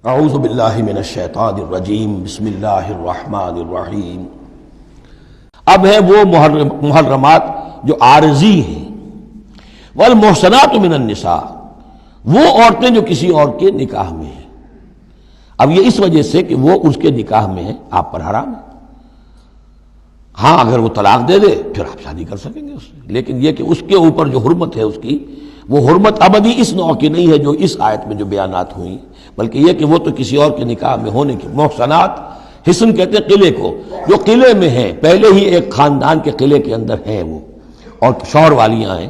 اعوذ باللہ من الشیطان الرجیم بسم اللہ الرحمن الرحیم۔ اب ہے وہ محرمات جو عارضی ہیں، والمحصنات من النساء، وہ عورتیں جو کسی اور کے نکاح میں ہیں۔ اب یہ اس وجہ سے کہ وہ اس کے نکاح میں ہیں، آپ پر حرام ہے۔ ہاں اگر وہ طلاق دے دے پھر آپ شادی کر سکیں گے اس سے، لیکن یہ کہ اس کے اوپر جو حرمت ہے اس کی، وہ حرمت ابدی اس نوع کی نہیں ہے جو اس آیت میں جو بیانات ہوئی، بلکہ یہ کہ وہ تو کسی اور کے نکاح میں ہونے کی۔ محصنات، حصن کہتے ہیں قلعے کو، جو قلعے میں ہیں، پہلے ہی ایک خاندان کے قلعے کے اندر ہیں وہ، اور شوہر والیاں ہیں۔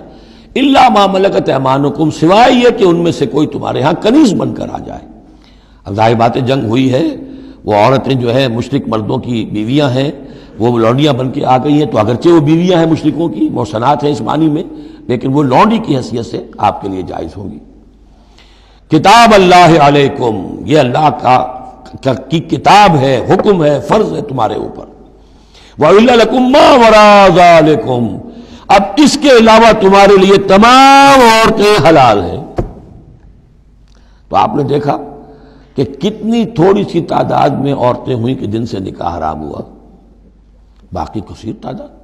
الا ما ملکت ایمانکم، سوائے یہ کہ ان میں سے کوئی تمہارے ہاں کنیز بن کر آ جائے۔ اب ظاہر بات ہے جنگ ہوئی ہے، وہ عورتیں جو ہے مشرک مردوں کی بیویاں ہیں، وہ لونڈیاں بن کے آ گئی ہیں، تو اگرچہ وہ بیویاں ہیں مشرکوں کی، محصنات ہیں اس معنی میں، لیکن وہ لونڈی کی حیثیت سے آپ کے لیے جائز ہوں گی۔ کتاب اللہ علیکم، یہ اللہ کی کتاب ہے، حکم ہے، فرض ہے تمہارے اوپر۔ وَأُحِلَّ لَكُم مَّا وَرَاءَ ذَلِكُمْ، اب اس کے علاوہ تمہارے لیے تمام عورتیں حلال ہیں۔ تو آپ نے دیکھا کہ کتنی تھوڑی سی تعداد میں عورتیں ہوئیں کہ جن سے نکاح حرام ہوا، باقی کثیر تعداد،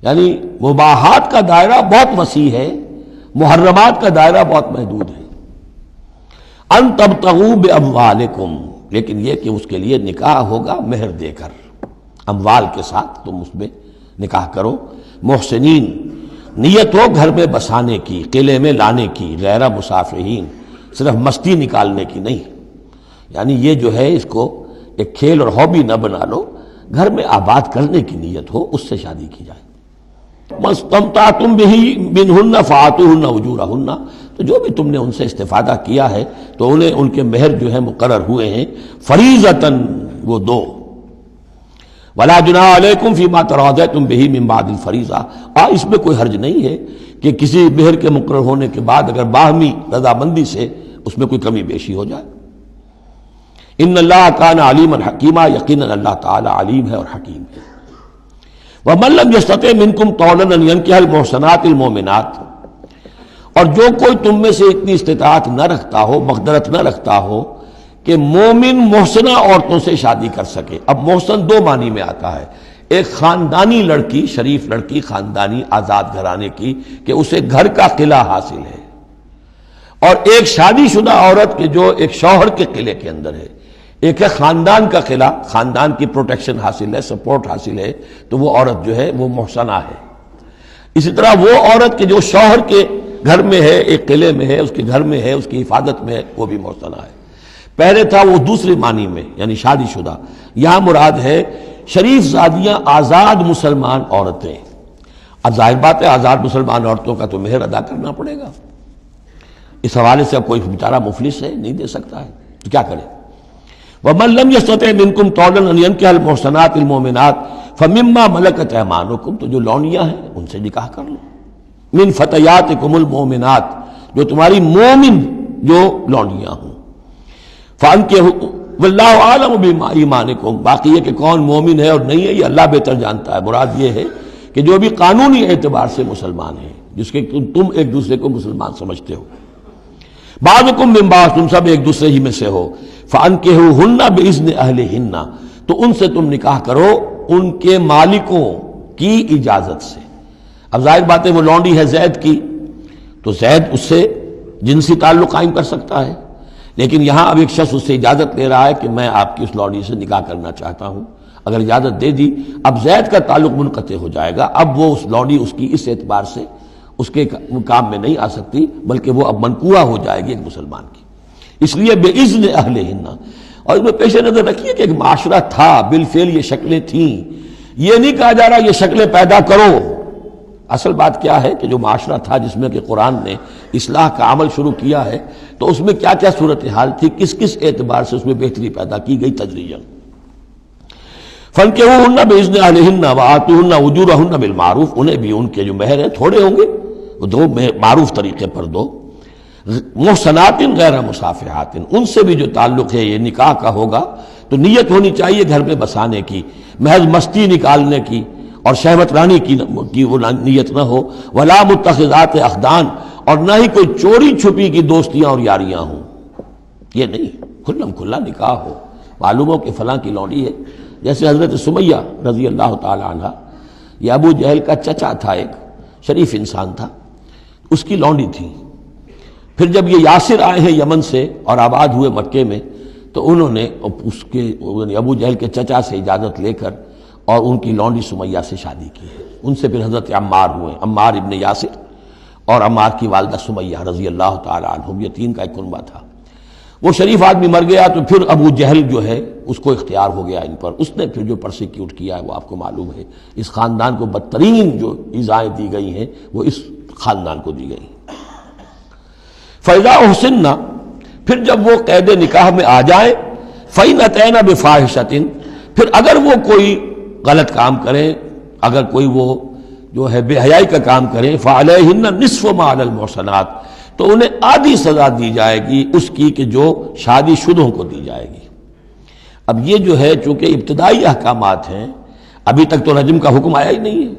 یعنی مباحات کا دائرہ بہت وسیع ہے، محرمات کا دائرہ بہت محدود ہے۔ ان تبتغوا باموالکم، لیکن یہ کہ اس کے لیے نکاح ہوگا مہر دے کر، اموال کے ساتھ تم اس میں نکاح کرو۔ محسنین، نیت ہو گھر میں بسانے کی، قلعے میں لانے کی، غیر مسافرین، صرف مستی نکالنے کی نہیں، یعنی یہ جو ہے اس کو ایک کھیل اور ہابی نہ بنا لو، گھر میں آباد کرنے کی نیت ہو، اس سے شادی کی جائے۔ مَسْتَمْتَعْتُمْ بِهِ مِنْهُنَّ فَآتُوهُنَّ أُجُورَهُنَّ، تو جو بھی تم نے ان سے استفادہ کیا ہے تو انہیں ان کے مہر جو ہے مقرر ہوئے ہیں، فریضۃً، وہ دو۔ وَلَا جُنَاحَ عَلَيْكُمْ فِي مَا تَرَاضَيْتُمْ بِهِ مِنْ بَعْدِ الْفَرِيضَةِ، اس میں کوئی حرج نہیں ہے کہ کسی مہر کے مقرر ہونے کے بعد اگر باہمی رضامندی سے اس میں کوئی کمی بیشی ہو جائے۔ ان اللہ کان علیما حکیما، یقیناً اللہ تعالی علیم ہے اور حکیم ہے۔ وَمَن لَّمْ يَسْتَطِعْ مِنكُمْ طَوْلًا أَن يَنكِحَ الْمُحْصَنَاتِ الْمُؤْمِنَاتِ، اور جو کوئی تم میں سے اتنی استطاعت نہ رکھتا ہو، مقدرت نہ رکھتا ہو کہ مومن محسنہ عورتوں سے شادی کر سکے۔ اب محسن دو معنی میں آتا ہے، ایک خاندانی لڑکی، شریف لڑکی، خاندانی آزاد گھرانے کی کہ اسے گھر کا قلعہ حاصل ہے، اور ایک شادی شدہ عورت کے جو ایک شوہر کے قلعے کے اندر ہے۔ ایک ہے خاندان کا قلعہ، خاندان کی پروٹیکشن حاصل ہے، سپورٹ حاصل ہے، تو وہ عورت جو ہے وہ محسنہ ہے۔ اسی طرح وہ عورت کے جو شوہر کے گھر میں ہے، ایک قلعے میں ہے، اس کے گھر میں ہے، اس کی حفاظت میں ہے، وہ بھی محسنہ ہے۔ پہلے تھا وہ دوسری معنی میں، یعنی شادی شدہ، یہاں مراد ہے شریف زادیاں، آزاد مسلمان عورتیں۔ اب ظاہر بات ہے آزاد مسلمان عورتوں کا تو مہر ادا کرنا پڑے گا، اس حوالے سے اب کوئی بیچارہ مفلس ہے، نہیں دے سکتا ہے، تو کیا کرے؟ وَمَن لَّمْ يَسْتَطِعْ مِنكُمْ طَوْلًا أَن يَنكِحَ الْمُحْصَنَاتِ الْمُؤْمِنَاتِ فَمِمَّا مَلَكَتْ أَيْمَانُكُمْ، تو جو لونیاں ہیں ان سے نکاح کر لو۔ مِن فَتَيَاتِكُمُ الْمُؤْمِنَاتِ، جو تمہاری مومن جو لونیاں ہوں۔ فَأَنكِحُوا وَاللَّهُ أَعْلَمُ بِإِيمَانِكُمْ، باقی یہ کہ کون مومن ہے اور نہیں ہے یہ اللہ بہتر جانتا ہے۔ مراد یہ ہے کہ جو بھی قانونی اعتبار سے مسلمان ہیں، جس کے تم ایک دوسرے کو مسلمان سمجھتے ہو۔ بعضکم من بعض، تم سب ایک دوسرے ہی میں سے ہو۔ فَأَنكِحُوهُنَّ بِإِذْنِ أَهْلِهِنَّ، تو ان سے تم نکاح کرو ان کے مالکوں کی اجازت سے۔ اب ظاہر بات ہے وہ لونڈی ہے زید کی، تو زید اس سے جنسی تعلق قائم کر سکتا ہے، لیکن یہاں اب ایک شخص اس سے اجازت لے رہا ہے کہ میں آپ کی اس لونڈی سے نکاح کرنا چاہتا ہوں۔ اگر اجازت دے دی، اب زید کا تعلق منقطع ہو جائے گا، اب وہ اس لونڈی اس کی اس اعتبار سے اس کے کام میں نہیں آ سکتی، بلکہ وہ اب منقوع ہو جائے گی ایک مسلمان کی۔ اس لیے بے اذن اہلہن، اور اس میں پیش نظر رکھیے کہ ایک معاشرہ تھا، بالفعل یہ شکلیں تھیں، یہ نہیں کہا جا رہا یہ شکلیں پیدا کرو۔ اصل بات کیا ہے کہ جو معاشرہ تھا جس میں کہ قرآن نے اصلاح کا عمل شروع کیا ہے، تو اس میں کیا کیا صورتحال تھی، کس کس اعتبار سے اس میں بہتری پیدا کی گئی تدریجاً۔ فَانكِحُوهُنَّ بِإِذْنِ أَهْلِهِنَّ وَآتُوهُنَّ أُجُورَهُنَّ بِالْمَعْرُوفِ، انہیں بھی ان کے جو مہر ہیں تھوڑے ہوں گے وہ دو، معروف طریقے پر دو۔ محصنات غیر مسافحات، ان سے بھی جو تعلق ہے یہ نکاح کا ہوگا تو نیت ہونی چاہیے گھر میں بسانے کی، محض مستی نکالنے کی اور شہوت رانی کی وہ نیت نہ ہو۔ ولا متخذات اخدان، اور نہ ہی کوئی چوری چھپی کی دوستیاں اور یاریاں ہوں، یہ نہیں کھلم کھلا نکاح ہو، معلوم ہو کہ فلاں کی لونڈی ہے. جیسے حضرت سمیہ رضی اللہ تعالی عنہ، یہ ابو جہل کا چچا تھا، ایک شریف انسان تھا، اس کی لونڈی تھی. پھر جب یہ یاسر آئے ہیں یمن سے اور آباد ہوئے مکے میں، تو انہوں نے اس کے ابو جہل کے چچا سے اجازت لے کر اور ان کی لونڈی سمیہ سے شادی کی ہے. ان سے پھر حضرت عمار ہوئے، عمار ابن یاسر اور عمار کی والدہ سمیہ رضی اللہ تعالی عنہم، یہ تین کا ایک کنبہ تھا. وہ شریف آدمی مر گیا تو پھر ابو جہل جو ہے اس کو اختیار ہو گیا ان پر. اس نے پھر جو پرسیکیوٹ کیا ہے وہ آپ کو معلوم ہے. اس خاندان کو بدترین جو ایذائیں دی گئی ہیں وہ اس خاندان کو دی گئی ہیں. فَإِذَا أُحْسِنَّ، پھر جب وہ قید نکاح میں آ جائیں، فَإِنْ أَتَيْنَ بِفَاحِشَةٍ، پھر اگر وہ کوئی غلط کام کریں، اگر کوئی وہ جو ہے بے حیائی کا کام کریں، فَعَلَيْهِنَّ نِصْفُ مَا عَلَى الْمُحْصَنَاتِ، تو انہیں آدھی سزا دی جائے گی اس کی کہ جو شادی شدوں کو دی جائے گی. اب یہ جو ہے چونکہ ابتدائی احکامات ہیں، ابھی تک تو رجم کا حکم آیا ہی نہیں ہے،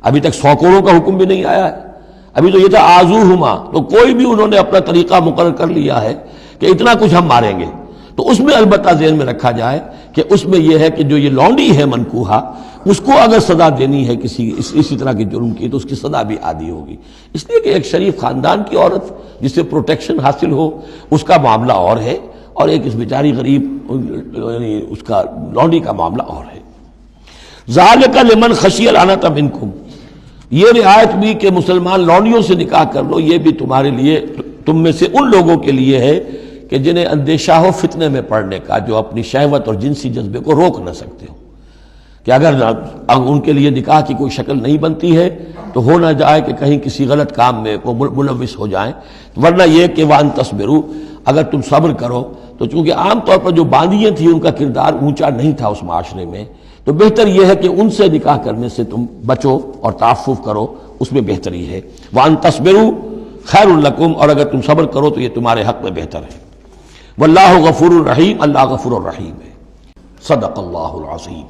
ابھی تک 100 کوڑوں کا حکم بھی نہیں آیا ہے. ابھی تو یہ تھا آزوہما، تو کوئی بھی انہوں نے اپنا طریقہ مقرر کر لیا ہے کہ اتنا کچھ ہم ماریں گے. تو اس میں البتہ ذہن میں رکھا جائے کہ اس میں یہ ہے کہ جو یہ لونڈی ہے منکوحہ، اس کو اگر سزا دینی ہے اسی طرح کے جرم کی، تو اس کی سزا بھی آدھی ہوگی. اس لیے کہ ایک شریف خاندان کی عورت جسے پروٹیکشن حاصل ہو، اس کا معاملہ اور ہے، اور ایک اس بیچاری غریب یعنی اس کا لونڈی کا معاملہ اور ہے. ذالک لمن خشی العنت منکم، یہ رعایت بھی کہ مسلمان لونڈیوں سے نکاح کر لو، یہ بھی تمہارے لیے، تم میں سے ان لوگوں کے لیے ہے کہ جنہیں اندیشہ ہو فتنے میں پڑنے کا، جو اپنی شہوت اور جنسی جذبے کو روک نہ سکتے ہو، کہ اگر ان کے لیے نکاح کی کوئی شکل نہیں بنتی ہے تو ہو نہ جائے کہ کہیں کسی غلط کام میں وہ ملوث ہو جائیں. ورنہ یہ کہ وان تصبروا، اگر تم صبر کرو، تو چونکہ عام طور پر جو باندیاں تھیں ان کا کردار اونچا نہیں تھا اس معاشرے میں، تو بہتر یہ ہے کہ ان سے نکاح کرنے سے تم بچو اور تعفف کرو، اس میں بہتری ہے. وان تصبروا خیر لکم، اور اگر تم صبر کرو تو یہ تمہارے حق میں بہتر ہے. واللہ غفور الرحیم، اللہ غفور الرحیم ہے. صدق اللہ العظیم.